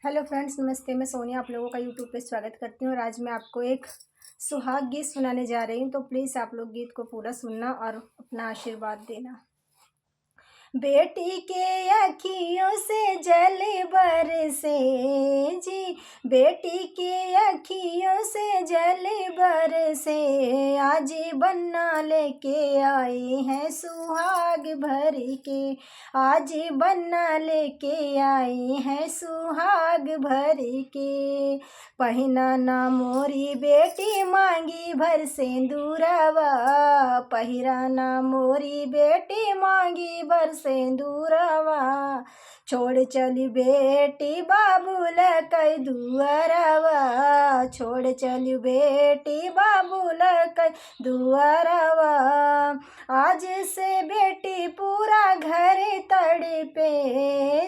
Hello friends, नमस्ते। मैं सोनिया आप लोगों का यूट्यूब पे स्वागत करती हूँ और आज मैं आपको एक सुहाग गीत सुनाने जा रही हूँ। तो प्लीज़ आप लोग गीत को पूरा सुनना और अपना आशीर्वाद देना। बेटी के अखियों से जल बरसे जी, बेटी के अखियों से जल बरसे, आज बन्ना लेके आए हैं सुहाग भर के, आज बन्ना लेके आए हैं सुहाग भर के। पहिना ना मोरी बेटी मांगी भर सिंदूरवा, पहिरा ना मोरी बेटी मांगी भर सिंदूरवा, छोड़ चली बेटी बाबूल कई दुअरवा, छोड़ चली बेटी बाबूल कई दुअरवा, आज से बेटी पूरा घर तड़पे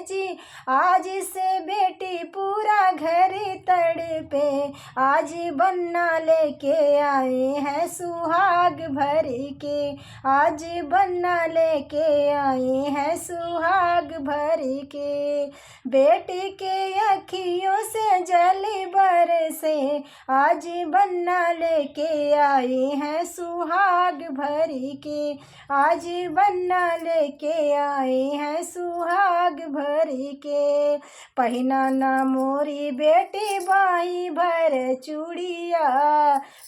जी, आज से बेटी पूरा घर तड़पे, आज बन्ना लेके आए हैं सुहाग भर के, आज बन्ना लेके आए हैं सुहाग भर के। बेटी के अखियों से जल बरसे, आज बन्ना लेके आए हैं सुहाग भर के, आज बन्ना लेके आए हैं सुहाग भर के। पहिना ना मोरी बेटी बाई भर चूड़िया,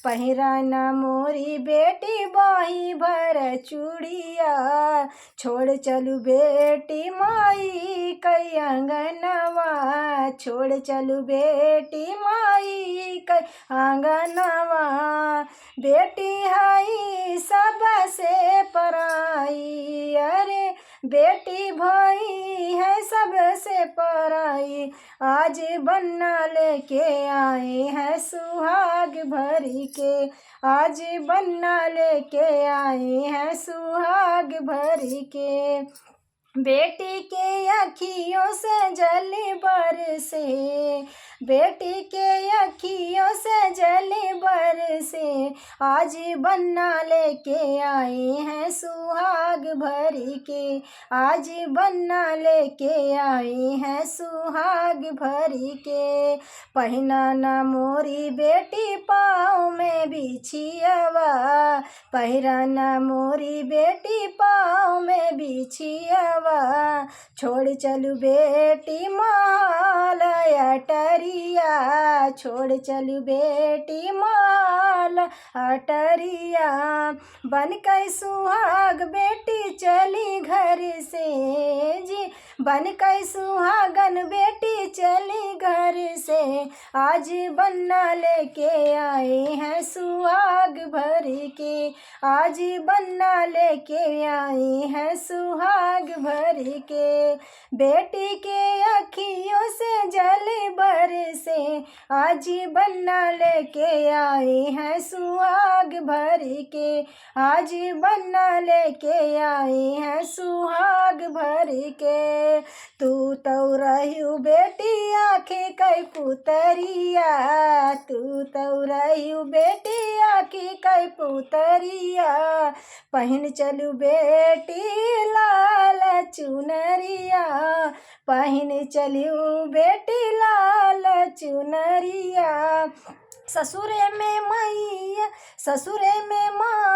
पहिरा ना मोरी बेटी बाई भर चूड़िया, छोड़ चलू बेटी माई कई आंगनवा, छोड़ चलू बेटी माई कई आंगनवा, बेटी हाई सबसे पराई, अरे बेटी भाई है सबसे पराई, आज बन्ना लेके आए हैं सुहाग भर के, आज बन्ना लेके आए हैं सुहाग भर के। बेटी के अखियों से जल बरसे, बेटी के अखियों से जल बरसे, आज बन्ना लेके आए हैं सुहाग भर के, आज बन्ना लेके आए हैं सुहाग भर के। पहिना ना मोरी बेटी पाँव में बिछियावा, पहिरा ना मोरी बेटी पाँव में बिछियावा, छोड़ चलू बेटी माल अटरिया, छोड़ चलू बेटी माल अटरिया, बन कई सुहाग बेटी चली घर से जी, बन कई सुहागन बेटी चली घर से, आज बन्ना लेके आए हैं सुहाग भर के, आज बन्ना लेके आए हैं सुहाग भर के। बेटी के अखियों से जल बरसे, आज बन्ना लेके आए हैं सुहाग भर के, आज बन्ना लेके आए हैं सुहाग भर के। तू तो रही बेटी आँखें कई पुतरिया, तू तो रही बेटी आँखें कई पुतरिया, पहन चलू बेटी लाल चुनरिया, पहन चलू बेटी लाल चुनरिया, ससुरे में मैया ससुरे में माँ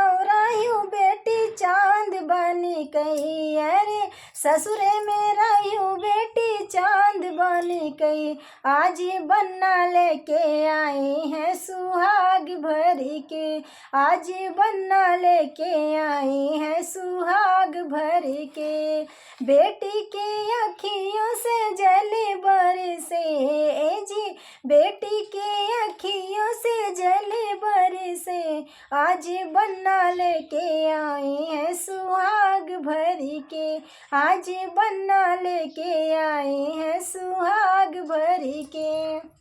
बेटी चांद बनी कई, अरे ससुरे में रही बेटी चांद बनी कई, आज बन्ना लेके आए हैं सुहाग भर के, आज बन्ना लेके आए हैं सुहाग भर के। बेटी के अखियों से जल बरसे जी, बेटी के अखियों से जल बरसे, आज बन्ना लेके आए हैं सुहाग भर के, आज बन्ना लेके आए हैं सुहाग भर के।